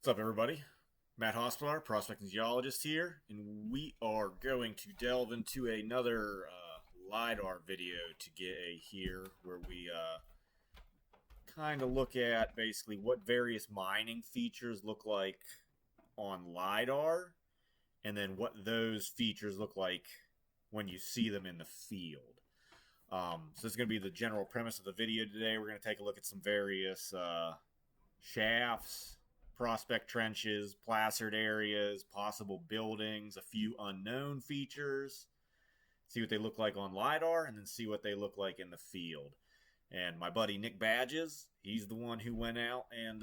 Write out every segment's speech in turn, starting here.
What's up, everybody? Matt Hospitaler, prospecting geologist here, and we are going to delve into another LiDAR video today here, where we kind of look at basically what various mining features look like on LiDAR, and then what those features look like when you see them in the field. So this is going to be the general premise of the video today. We're going to take a look at some various shafts, prospect trenches, placered areas, possible buildings, a few unknown features, see what they look like on LiDAR, and then see what they look like in the field. And my buddy Nick Badges, he's the one who went out and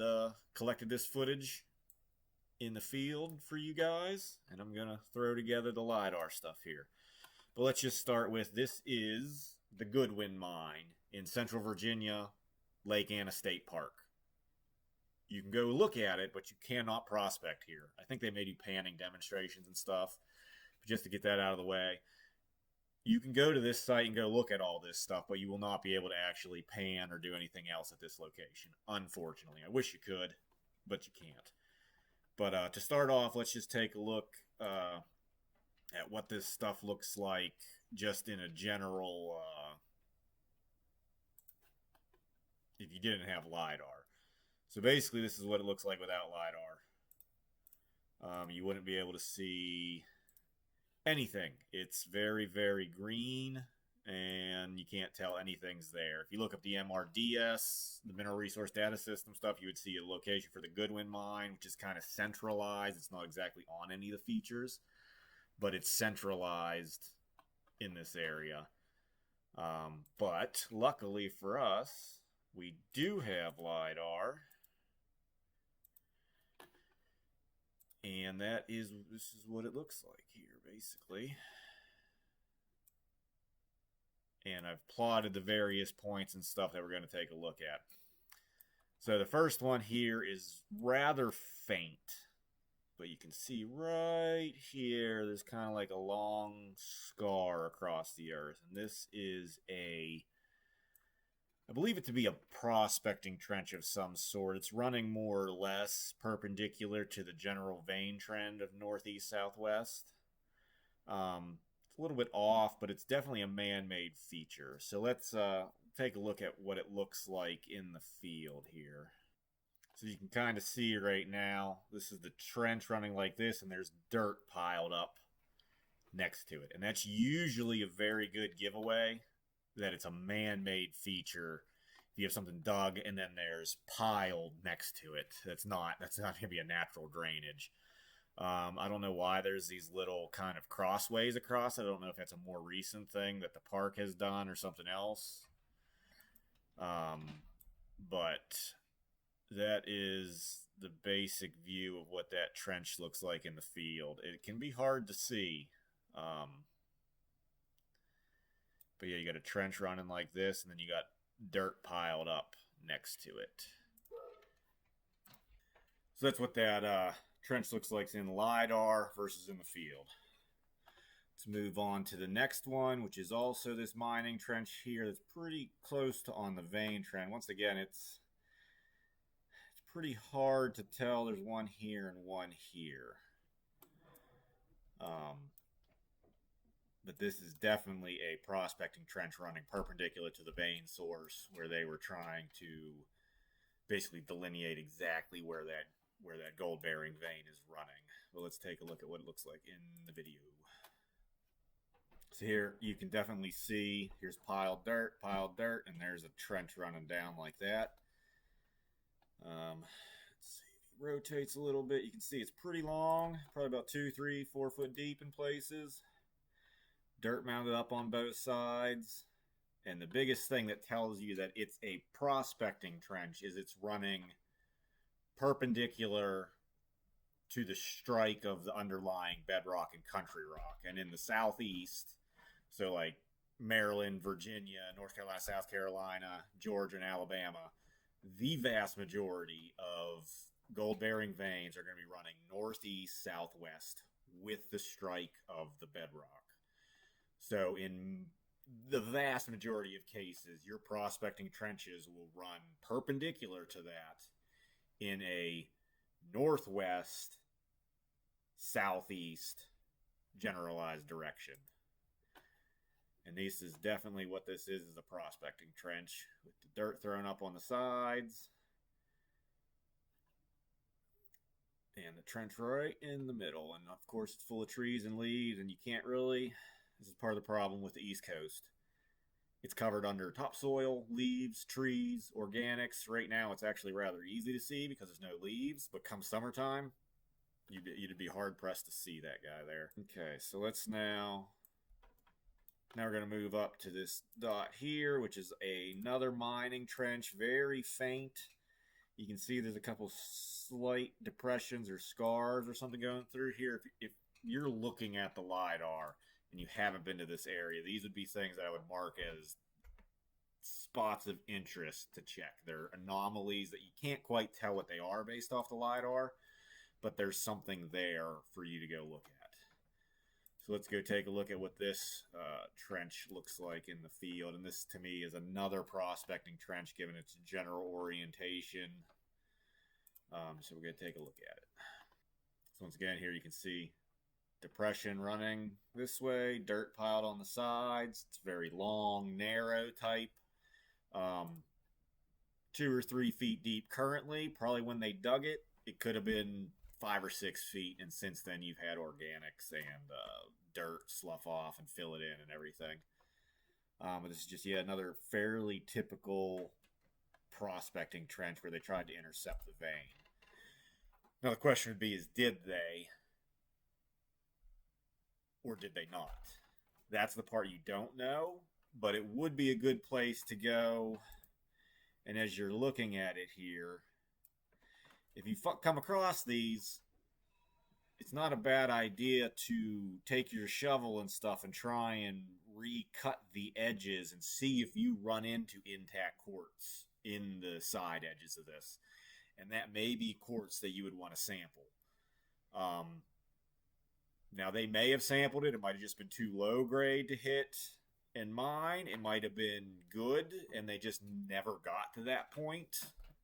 collected this footage in the field for you guys, and I'm going to throw together the LiDAR stuff here. But let's just start with, this is the Goodwin Mine in Central Virginia, Lake Anna State Park. You can go look at it, but you cannot prospect here. I think they may do panning demonstrations and stuff, but just to get that out of the way, you can go to this site and go look at all this stuff, but you will not be able to actually pan or do anything else at this location, unfortunately. I wish you could, but you can't. But to start off, let's just take a look at what this stuff looks like just in a general, if you didn't have LiDAR. So basically, this is what it looks like without LiDAR. You wouldn't be able to see anything. It's very, very green, and you can't tell anything's there. If you look up the MRDS, the Mineral Resource Data System stuff, you would see a location for the Goodwin Mine, which is kind of centralized. It's not exactly on any of the features, but it's centralized in this area. But luckily for us, we do have LiDAR. And this is what it looks like here, basically. And I've plotted the various points and stuff that we're going to take a look at. So the first one here is rather faint, but you can see right here, there's kind of like a long scar across the earth. And this is I believe it to be a prospecting trench of some sort. It's running more or less perpendicular to the general vein trend of northeast-southwest. It's a little bit off, but it's definitely a man-made feature. So let's take a look at what it looks like in the field here. So you can kind of see right now, this is the trench running like this, and there's dirt piled up next to it. And that's usually a very good giveaway that it's a man-made feature. If you have something dug and then there's piled next to it, that's not going to be a natural drainage. I don't know why there's these little kind of crossways across it. I don't know if that's a more recent thing that the park has done or something else. But that is the basic view of what that trench looks like in the field. It can be hard to see. But yeah, you got a trench running like this, and then you got dirt piled up next to it. So that's what that trench looks like in LiDAR versus in the field. Let's move on to the next one, which is also this mining trench here that's pretty close to on the vein trend. Once again, it's pretty hard to tell. There's one here and one here. But this is definitely a prospecting trench running perpendicular to the vein source, where they were trying to basically delineate exactly where that gold-bearing vein is running. But let's take a look at what it looks like in the video. So here you can definitely see, here's piled dirt, and there's a trench running down like that. Let's see, if it rotates a little bit, you can see it's pretty long, probably about 2, 3, 4 foot deep in places. Dirt mounted up on both sides. And the biggest thing that tells you that it's a prospecting trench is it's running perpendicular to the strike of the underlying bedrock and country rock. And in the southeast, so like Maryland, Virginia, North Carolina, South Carolina, Georgia, and Alabama, the vast majority of gold-bearing veins are going to be running northeast, southwest with the strike of the bedrock. So in the vast majority of cases, your prospecting trenches will run perpendicular to that in a northwest, southeast, generalized direction. And this is definitely what this is a prospecting trench with the dirt thrown up on the sides. And the trench right in the middle. And of course, it's full of trees and leaves, and you can't really. This is part of the problem with the East Coast. It's covered under topsoil, leaves, trees, organics. Right now, it's actually rather easy to see because there's no leaves. But come summertime, you'd be hard pressed to see that guy there. Okay, so let's now we're going to move up to this dot here, which is another mining trench, very faint. You can see there's a couple slight depressions or scars or something going through here. If you're looking at the LiDAR and you haven't been to this area, these would be things that I would mark as spots of interest to check. They're anomalies that you can't quite tell what they are based off the LiDAR, but there's something there for you to go look at. So let's go take a look at what this trench looks like in the field. And this, to me, is another prospecting trench given its general orientation. So we're going to take a look at it. So once again, here you can see depression running this way, dirt piled on the sides. It's very long, narrow type. 2 or 3 feet deep currently. Probably when they dug it, it could have been 5 or 6 feet. And since then, you've had organics and dirt slough off and fill it in and everything. But this is just yet another fairly typical prospecting trench where they tried to intercept the vein. Now the question would be is did they or did they not? That's the part you don't know, but it would be a good place to go. And as you're looking at it here, if you come across these, it's not a bad idea to take your shovel and stuff and try and recut the edges and see if you run into intact quartz in the side edges of this. And that may be quartz that you would want to sample. Now, they may have sampled it. It might have just been too low grade to hit and mine. It might have been good, and they just never got to that point.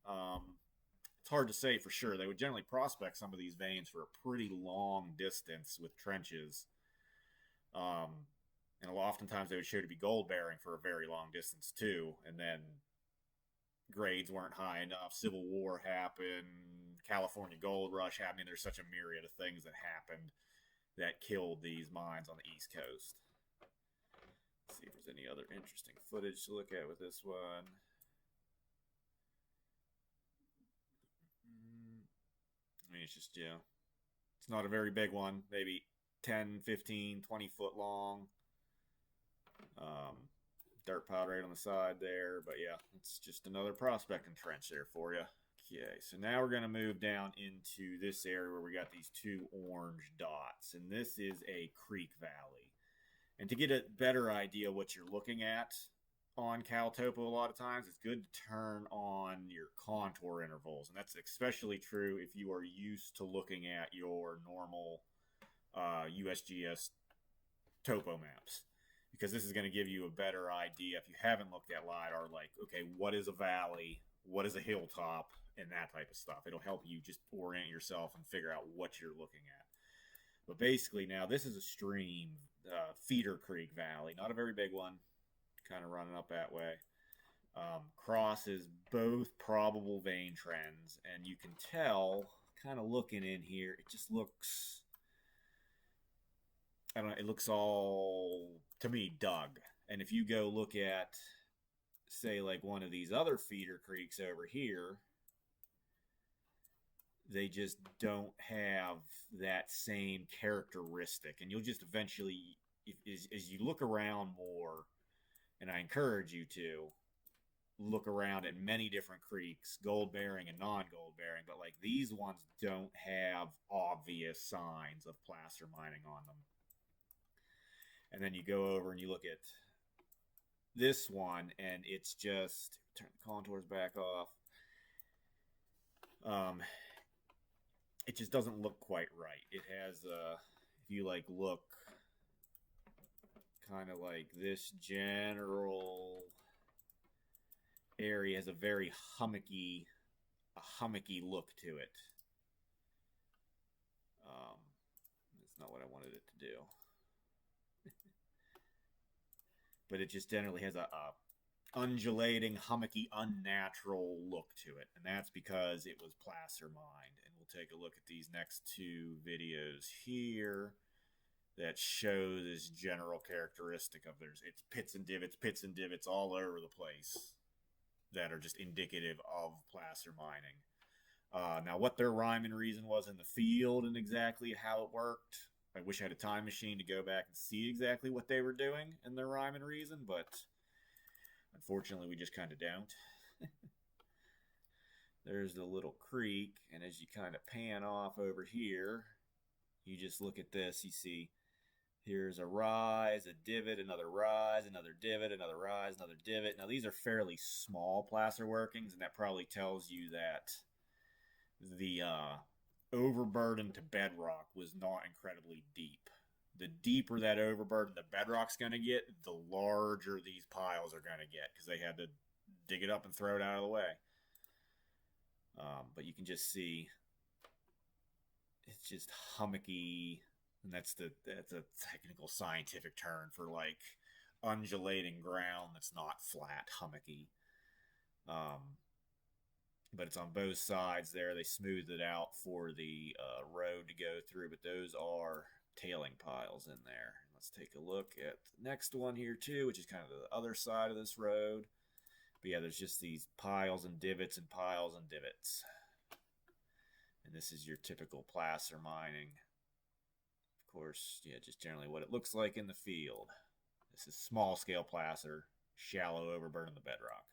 It's hard to say for sure. They would generally prospect some of these veins for a pretty long distance with trenches. And oftentimes they would show to be gold bearing for a very long distance too. And then grades weren't high enough. Civil War happened. California gold rush happened. There's such a myriad of things that happened that killed these mines on the East Coast. Let's see if there's any other interesting footage to look at with this one. I mean, it's just, it's not a very big one. Maybe 10, 15, 20 foot long. Dirt pile right on the side there. But yeah, it's just another prospecting trench there for you. Okay, so now we're going to move down into this area where we got these 2 orange dots. And this is a creek valley. And to get a better idea what you're looking at on CalTopo a lot of times, it's good to turn on your contour intervals. And that's especially true if you are used to looking at your normal USGS topo maps. Because this is going to give you a better idea if you haven't looked at LiDAR, like, okay, what is a valley? What is a hilltop? And that type of stuff. It'll help you just orient yourself and figure out what you're looking at. But basically now, this is a stream, Feeder Creek Valley. Not a very big one. Kind of running up that way. Crosses both probable vein trends. And you can tell, kind of looking in here, it just looks... I don't know, it looks all, to me, dug. And if you go look at, say, like one of these other feeder creeks over here, they just don't have that same characteristic. And you'll just eventually, as you look around more, and I encourage you to look around at many different creeks, gold bearing and non-gold bearing, but like these ones don't have obvious signs of placer mining on them. And then you go over and you look at this one, and it's just, turn the contours back off. It just doesn't look quite right. It has, if you like look, kind of like this general area has a very hummocky look to it. wanted it to do. But it just generally has a undulating, hummocky, unnatural look to it. And that's because it was placer mined. And we'll take a look at these next two videos here that show this general characteristic of there's it's pits and divots all over the place that are just indicative of placer mining. Now, what their rhyme and reason was in the field and exactly how it worked, I wish I had a time machine to go back and see exactly what they were doing in their rhyme and reason, but unfortunately, we just kind of don't. There's the little creek, and as you kind of pan off over here, you just look at this. You see here's a rise, a divot, another rise, another divot, another rise, another divot. Now, these are fairly small placer workings, and that probably tells you that the overburden to bedrock was not incredibly deep. The deeper that overburden the bedrock's going to get, the larger these piles are going to get because they had to dig it up and throw it out of the way. But you can just see it's just hummocky, and that's a technical scientific term for like undulating ground that's not flat, hummocky. But it's on both sides there. They smoothed it out for the road to go through, but those are tailing piles in there. Let's take a look at the next one here too, which is kind of the other side of this road. But yeah, there's just these piles and divots and piles and divots. And this is your typical placer mining. Of course, yeah, just generally what it looks like in the field. This is small scale placer, shallow overburden of the bedrock.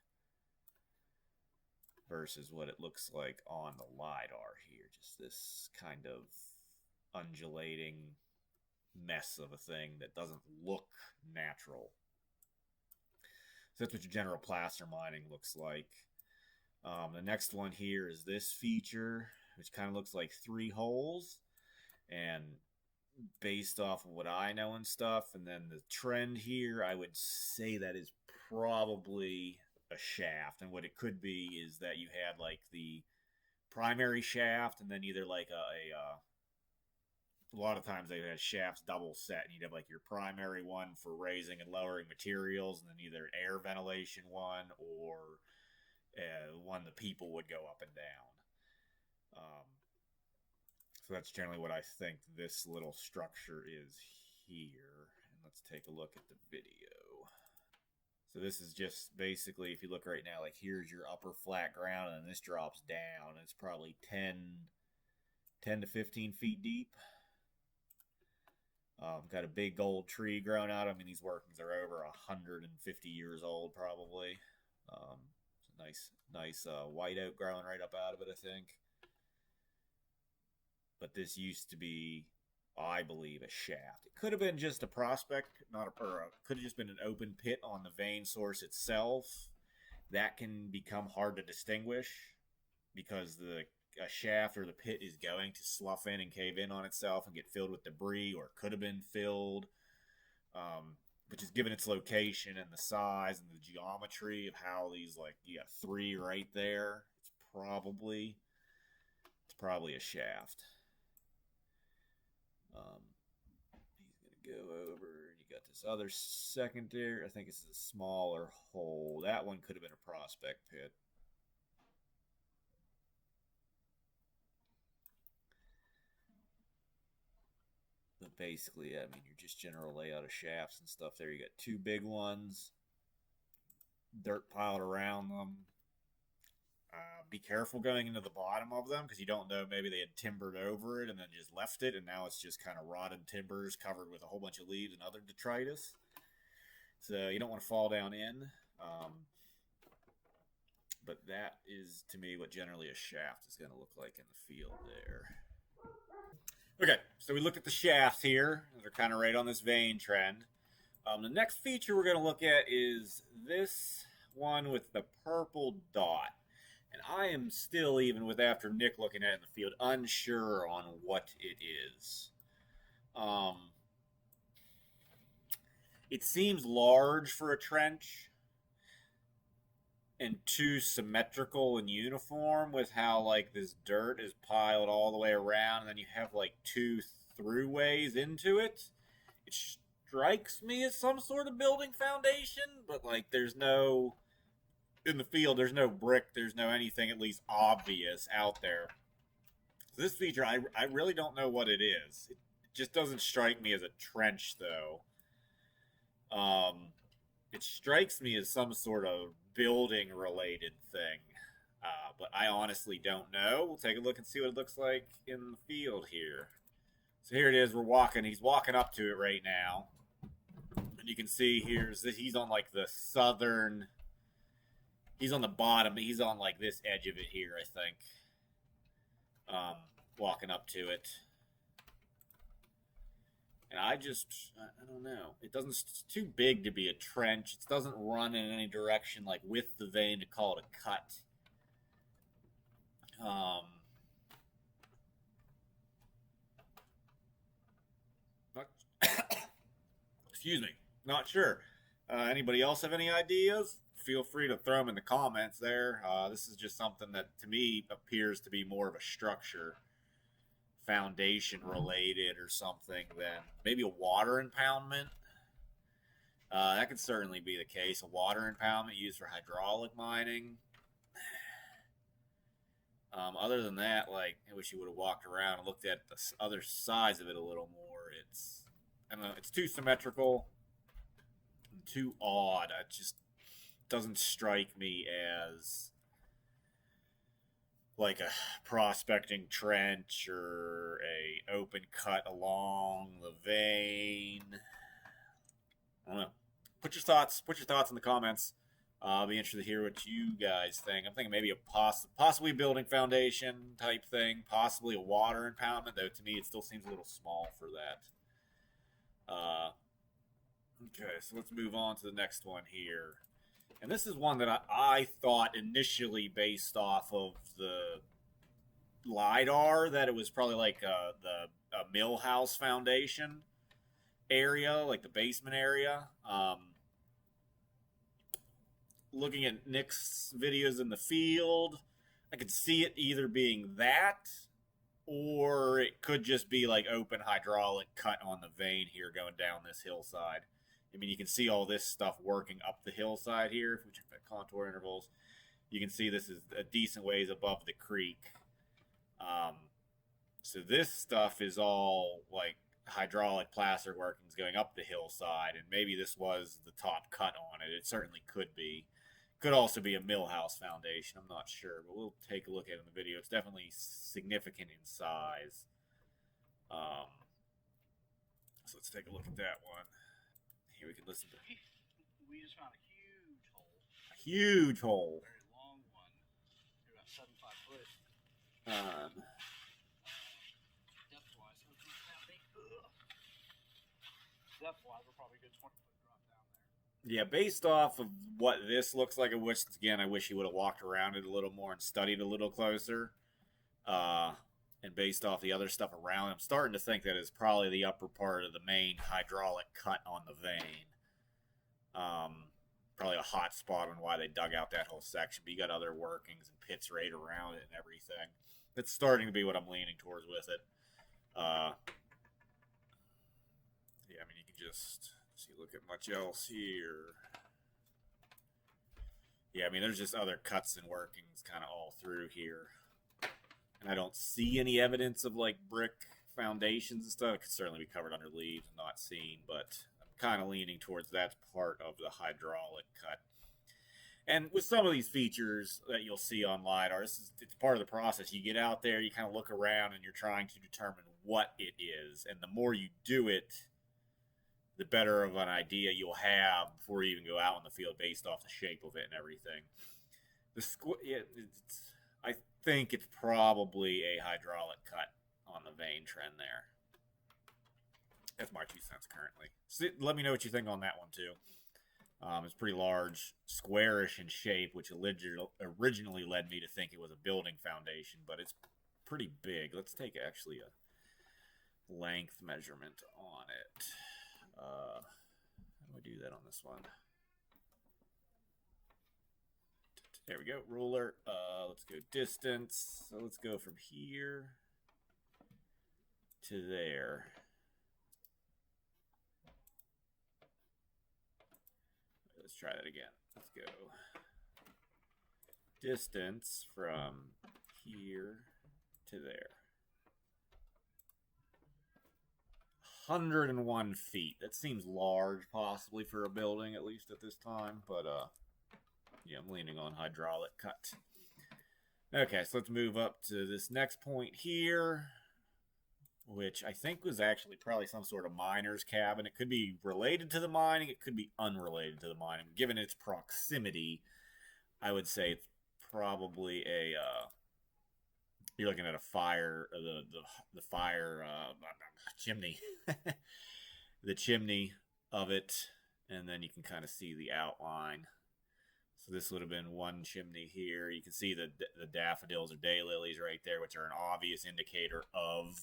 Versus what it looks like on the LiDAR here. Just this kind of undulating mess of a thing that doesn't look natural. So that's what your general placer mining looks like. The next one here is this feature, which kind of looks like three holes. And based off of what I know and stuff, and then the trend here, I would say that is probably a shaft. And what it could be is that you had like the primary shaft, and then either like a lot of times they had shafts double set, and you'd have like your primary one for raising and lowering materials, and then either air ventilation one or one the people would go up and down. So that's generally what I think this little structure is here. And let's take a look at the video. So this is just basically, if you look right now, like here's your upper flat ground, and this drops down. It's probably 10 to 15 feet deep. Got a big old tree growing out. I mean, these workings are over 150 years old, probably. Nice white oak growing right up out of it, I think. But this used to be, I believe, a shaft. It could have been just a prospect, could have just been an open pit on the vein source itself. That can become hard to distinguish because a shaft or the pit is going to slough in and cave in on itself and get filled with debris, or could have been filled. But just given its location and the size and the geometry of how these, like, you got three right there, it's probably a shaft. He's going to go over. You got this other secondary. I think it's a smaller hole. That one could have been a prospect pit. But basically, I mean, your just general layout of shafts and stuff there. You got two big ones, dirt piled around them. Be careful going into the bottom of them because you don't know, maybe they had timbered over it and then just left it, and now it's just kind of rotted timbers covered with a whole bunch of leaves and other detritus. So you don't want to fall down in. But that is, to me, what generally a shaft is going to look like in the field there. Okay, so we looked at the shafts here. They're kind of right on this vein trend. The next feature we're going to look at is this one with the purple dot. And I am still, even with after Nick looking at it in the field, unsure on what it is. It seems large for a trench and too symmetrical and uniform with how like this dirt is piled all the way around, and then you have like 2 throughways into it. It strikes me as some sort of building foundation, but like there's no in the field, there's no brick, there's no anything at least obvious out there. So this feature, I really don't know what it is. It just doesn't strike me as a trench, though. It strikes me as some sort of building-related thing, but I honestly don't know. We'll take a look and see what it looks like in the field here. So here it is. We're walking. He's walking up to it right now, and you can see he's on like the southern. He's on the bottom. He's on like this edge of it here, I think. Walking up to it. And I don't know. It doesn't, it's too big to be a trench. It doesn't run in any direction like with the vein to call it a cut. Excuse me. Not sure. Anybody else have any ideas? Feel free to throw them in the comments there. This is just something that to me appears to be more of a structure, foundation related or something than maybe a water impoundment. That could certainly be the case. A water impoundment used for hydraulic mining. Other than that, like, I wish you would have walked around and looked at the other sides of it a little more. I don't know, it's too symmetrical, too odd. It just doesn't strike me as like a prospecting trench or a open cut along the vein. I don't know. Put your thoughts in the comments. I'll be interested to hear what you guys think. I'm thinking maybe a possibly building foundation type thing, possibly a water impoundment, though to me it still seems a little small for that. Okay, so let's move on to the next one here. And this is one that I thought initially, based off of the LiDAR, that it was probably like a mill house foundation area, like the basement area. Looking at Nick's videos in the field, I could see it either being that, or it could just be like open hydraulic cut on the vein here going down this hillside. I mean, you can see all this stuff working up the hillside here. If we check the contour intervals, you can see this is a decent ways above the creek. So this stuff is all like hydraulic plaster workings going up the hillside, and maybe this was the top cut on it. It certainly could be. Could also be a mill house foundation. I'm not sure, but we'll take a look at it in the video. It's definitely significant in size. So let's take a look at that one. Here we can listen to. We just found a huge hole. A huge hole. Very long one. They're about 75 foot. Depth-wise, depth-wise, we're probably a good 20-foot drop down there. Yeah, based off of what this looks like, I wish he would have walked around it a little more and studied a little closer. And based off the other stuff around, I'm starting to think that it's probably the upper part of the main hydraulic cut on the vein. Probably a hot spot on why they dug out that whole section, but you got other workings and pits right around it and everything. It's starting to be what I'm leaning towards with it. Yeah, I mean, you can just see, look at much else here. Yeah, I mean, there's just other cuts and workings kind of all through here. And I don't see any evidence of like brick foundations and stuff. It could certainly be covered under leaves and not seen, but I'm kind of leaning towards that part of the hydraulic cut. And with some of these features that you'll see on LiDAR, it's part of the process. You get out there, you kind of look around, and you're trying to determine what it is. And the more you do it, the better of an idea you'll have before you even go out in the field based off the shape of it and everything. I think it's probably a hydraulic cut on the vein trend there. That's my 2 cents currently. So let me know what you think on that one too. It's pretty large, squarish in shape, which originally led me to think it was a building foundation, but it's pretty big. Let's take actually a length measurement on it. How do I do that on this one? There we go, ruler. Let's go distance. So let's go from here to there. Let's try that again. Let's go. Distance from here to there. 101 feet. That seems large, possibly, for a building, at least at this time. But, yeah, I'm leaning on hydraulic cut. Okay, so let's move up to this next point here, which I think was actually probably some sort of miner's cabin. It could be related to the mining. It could be unrelated to the mining. Given its proximity, I would say it's probably a... you're looking at a fire, the fire chimney, the chimney of it, and then you can kind of see the outline. So this would have been one chimney here. You can see the daffodils or daylilies right there, which are an obvious indicator of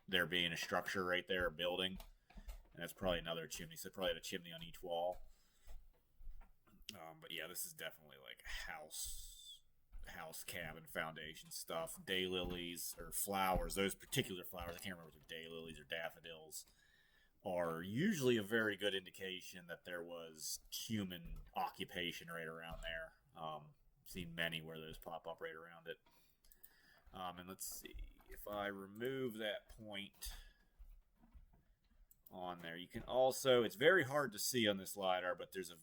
there being a structure right there, a building. And that's probably another chimney. So probably had a chimney on each wall. But yeah, this is definitely like house cabin foundation stuff. Daylilies or flowers, those particular flowers, I can't remember if they're daylilies or daffodils, are usually a very good indication that there was human occupation right around there. Seen many where those pop up right around it. And let's see, if I remove that point on there, you can also, it's very hard to see on this LiDAR, but there's a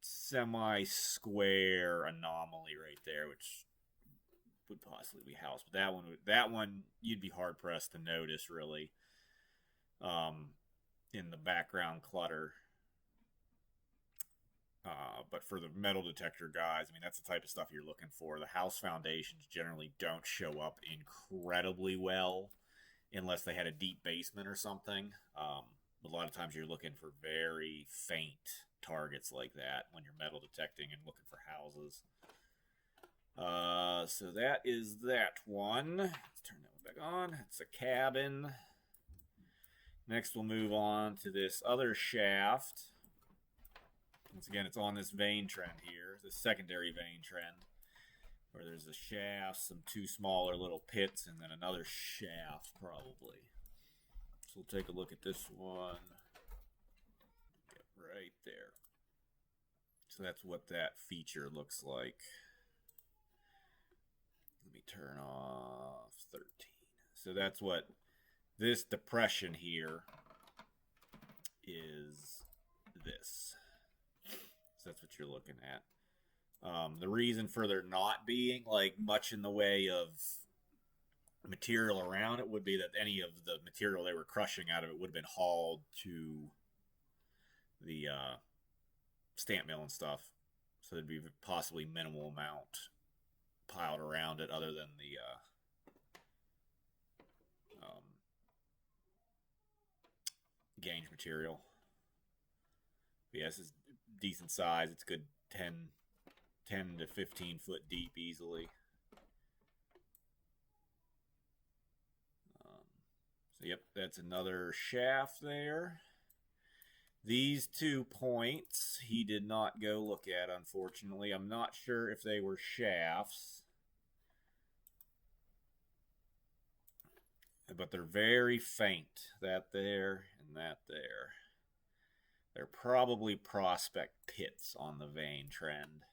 semi-square anomaly right there, which would possibly be house. But that one you'd be hard pressed to notice really. In the background clutter. But for the metal detector guys, I mean, that's the type of stuff you're looking for. The house foundations generally don't show up incredibly well unless they had a deep basement or something. A lot of times you're looking for very faint targets like that when you're metal detecting and looking for houses. So that is that one. Let's turn that one back on. It's a cabin. Next, we'll move on to this other shaft. Once again, it's on this vein trend here, the secondary vein trend, where there's a shaft, some two smaller little pits, and then another shaft, probably. So we'll take a look at this one. Get right there. So that's what that feature looks like. Let me turn off 13. So that's what this depression here is this. So that's what you're looking at. The reason for there not being like much in the way of material around it would be that any of the material they were crushing out of it would have been hauled to the stamp mill and stuff. So there'd be possibly minimal amount piled around it other than the gauge material. But yeah, this is decent size. It's good 10 to 15 foot deep easily. So yep, that's another shaft there. These 2 points he did not go look at, unfortunately. I'm not sure if they were shafts, but they're very faint. That there and that there. They're probably prospect pits on the vein trend.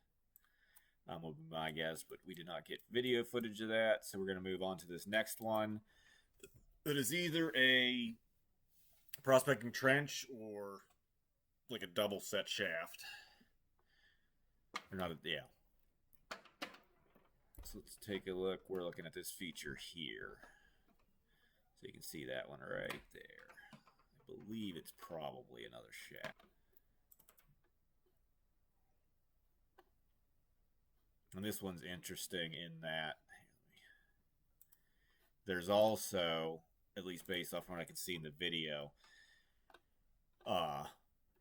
Would be my guess, but we did not get video footage of that, so we're going to move on to this next one. It is either a prospecting trench or like a double set shaft. Or not, yeah. So let's take a look. We're looking at this feature here. So you can see that one right there. I believe it's probably another shaft. And this one's interesting in that there's also, at least based off what I can see in the video,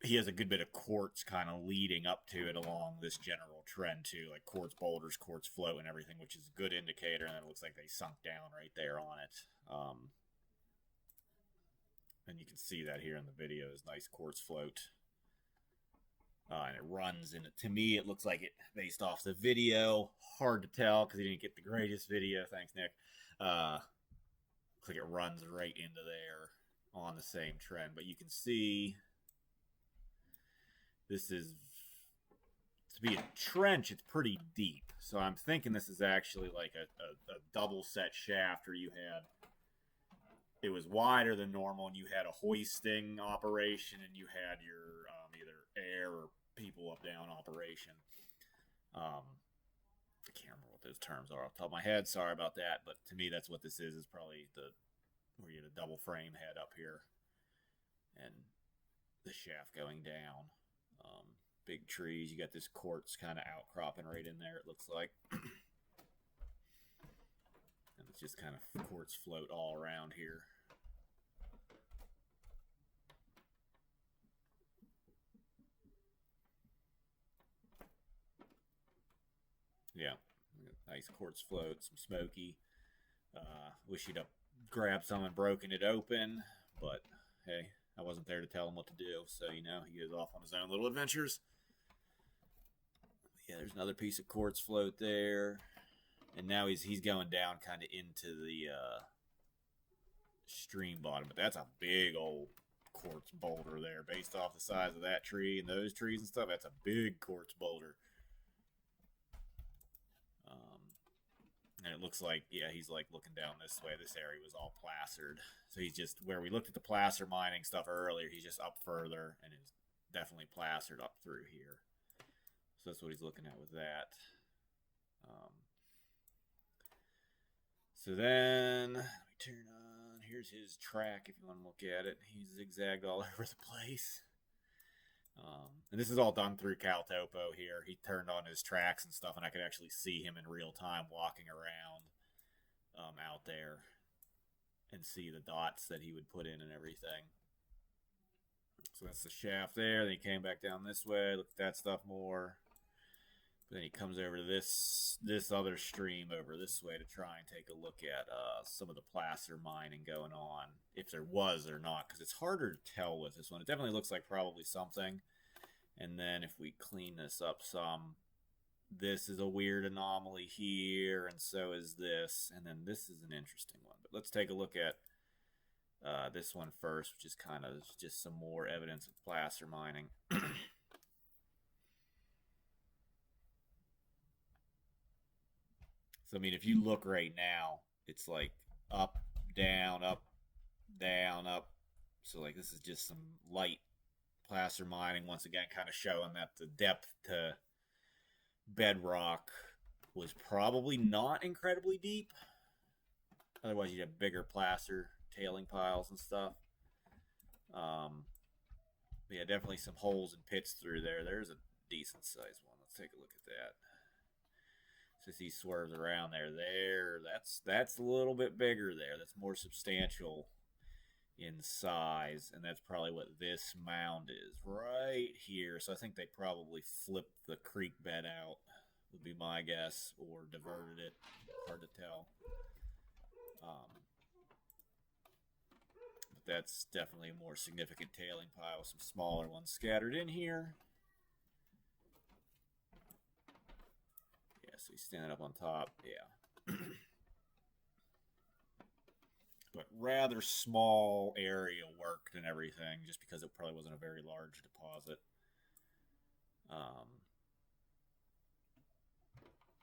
he has a good bit of quartz kind of leading up to it along this general trend too, like quartz boulders, quartz float and everything, which is a good indicator. And it looks like they sunk down right there on it. And you can see that here in the video, is nice quartz float. And it runs, and to me, it looks like it, based off the video, hard to tell because he didn't get the greatest video. Thanks, Nick. looks like it runs right into there on the same trend. But you can see this is, to be a trench, it's pretty deep. So I'm thinking this is actually like a double set shaft, or you had, it was wider than normal, and you had a hoisting operation, and you had your either air or people up down operation. I can't remember what those terms are off the top of my head. Sorry about that. But to me, that's what this is probably where you had a double frame head up here and the shaft going down. Big trees. You got this quartz kind of outcropping right in there, it looks like. And it's just kind of quartz float all around here. Yeah, nice quartz float, some smoky. Wish he'd have grabbed some and broken it open, but hey, I wasn't there to tell him what to do, so he goes off on his own little adventures. Yeah, there's another piece of quartz float there, and now he's going down kind of into the stream bottom, but that's a big old quartz boulder there, based off the size of that tree and those trees and stuff. That's a big quartz boulder. And it looks like, yeah, he's like looking down this way. This area was all plastered. So he's just, where we looked at the placer mining stuff earlier, he's just up further, and it's definitely plastered up through here. So that's what he's looking at with that. So then, let me turn on, here's his track if you want to look at it. He's zigzagged all over the place. And this is all done through CalTopo here. He turned on his tracks and stuff, and I could actually see him in real time walking around out there and see the dots that he would put in and everything. So that's the shaft there. Then he came back down this way, looked at that stuff more. But then he comes over to this other stream over this way to try and take a look at some of the placer mining going on, if there was or not, because it's harder to tell with this one. It definitely looks like probably something. And then if we clean this up some, this is a weird anomaly here, and so is this. And then this is an interesting one. But let's take a look at this one first, which is kind of just some more evidence of placer mining. So, I mean, if you look right now, it's like up, down, up, down, up. So, like, this is just some light placer mining, once again, kind of showing that the depth to bedrock was probably not incredibly deep. Otherwise, you'd have bigger placer tailing piles and stuff. Yeah, definitely some holes and pits through there. There's a decent sized one. Let's take a look at that. So he swerves around there. That's a little bit bigger there. That's more substantial in size, and that's probably what this mound is right here. So I think they probably flipped the creek bed out, would be my guess, or diverted it. Hard to tell. But that's definitely a more significant tailing pile. Some smaller ones scattered in here. Yeah, so he's standing up on top. Yeah. But rather small area worked and everything, just because it probably wasn't a very large deposit.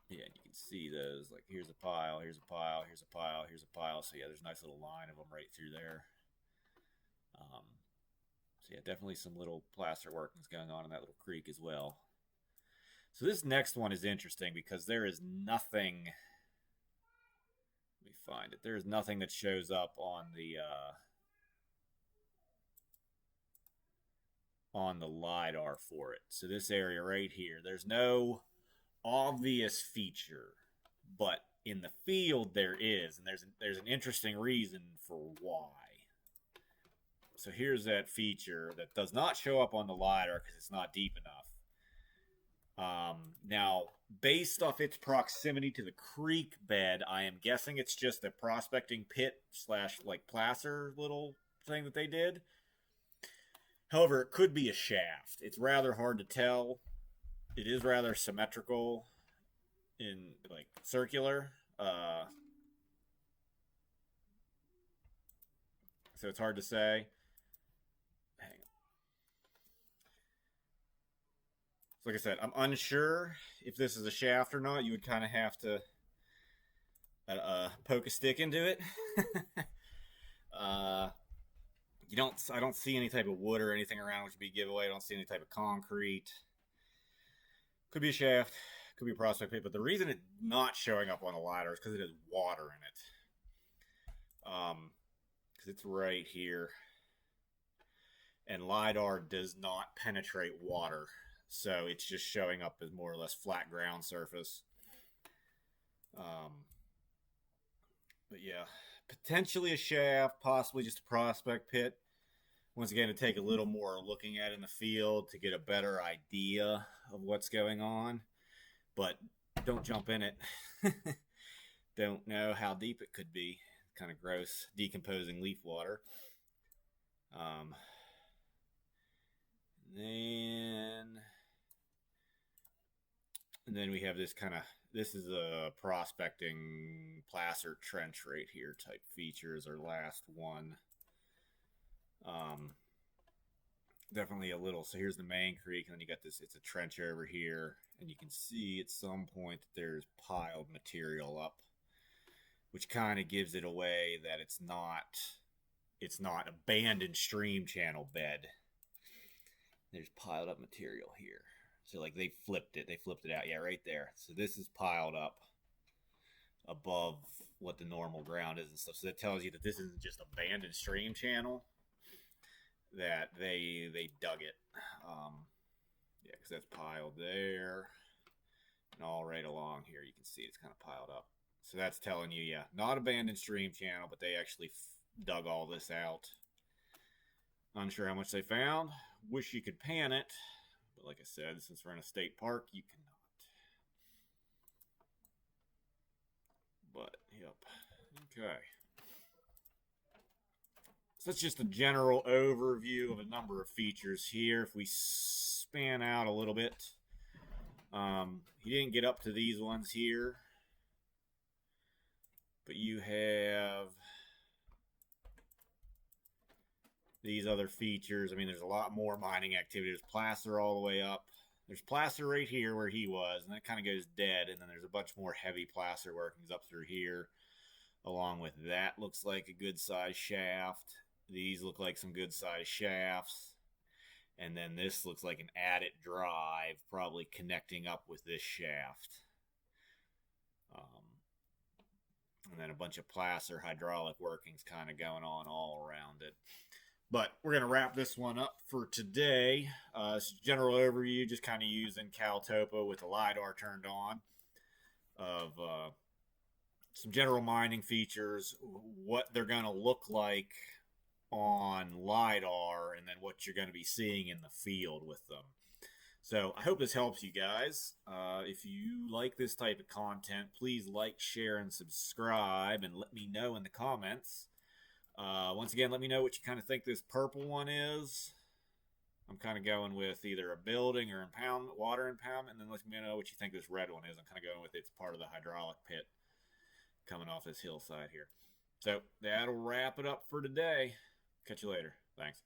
Yeah, and you can see those, like, here's a pile, here's a pile, here's a pile, here's a pile. So yeah, there's a nice little line of them right through there. So yeah, definitely some little plaster workings going on in that little creek as well. So this next one is interesting because there is nothing. Let me find it. There is nothing that shows up on the LiDAR for it. So this area right here, there's no obvious feature, but in the field there is, and there's an interesting reason for why. So here's that feature that does not show up on the LiDAR because it's not deep enough. Now, based off its proximity to the creek bed, I am guessing it's just a prospecting pit / like placer little thing that they did. However, it could be a shaft. It's rather hard to tell. It is rather symmetrical in, like, circular. so it's hard to say. Hang on. So like I said, I'm unsure if this is a shaft or not. You would kind of have to poke a stick into it. You don't. I don't see any type of wood or anything around, which would be a giveaway. I don't see any type of concrete. Could be a shaft. Could be a prospect pit. But the reason it's not showing up on the LiDAR is because it has water in it. Because it's right here, and LiDAR does not penetrate water, so it's just showing up as more or less flat ground surface. But yeah, potentially a shaft, possibly just a prospect pit. Once again, to take a little more looking at in the field to get a better idea of what's going on. But don't jump in it. Don't know how deep it could be. Kind of gross, decomposing leaf water. And then we have this kind of, this is a prospecting placer trench right here type features, our last one. Definitely a little, so here's the main creek, and then you got this, it's a trench over here, and you can see at some point that there's piled material up, which kind of gives it away that it's not abandoned stream channel bed. There's piled up material here. So like they flipped it out. Yeah, right there. So this is piled up above what the normal ground is and stuff. So that tells you that this isn't just abandoned stream channel, that they dug it. Yeah, because that's piled there. And all right along here, you can see it's kind of piled up. So that's telling you, yeah, not abandoned stream channel, but they actually dug all this out. Unsure how much they found. Wish you could pan it. But like I said, since we're in a state park, you cannot. But, yep. Okay. So that's just a general overview of a number of features here. If we span out a little bit, he didn't get up to these ones here. But you have these other features. I mean, there's a lot more mining activity. There's placer all the way up. There's placer right here where he was, and that kind of goes dead. And then there's a bunch more heavy placer workings up through here. Along with that, looks like a good size shaft. These look like some good size shafts. And then this looks like an adit drive, probably connecting up with this shaft. And then a bunch of placer hydraulic workings kind of going on all around it. But we're going to wrap this one up for today. It's a general overview, just kind of using CalTopo with the LiDAR turned on, of some general mining features, what they're going to look like on LiDAR, and then what you're going to be seeing in the field with them. So I hope this helps you guys. If you like this type of content, please like, share, and subscribe, and let me know in the comments. Once again, let me know what you kind of think this purple one is. I'm kind of going with either a building or impoundment, water impoundment, and then let me know what you think this red one is. I'm kind of going with it's part of the hydraulic pit coming off this hillside here. So that'll wrap it up for today. Catch you later. Thanks.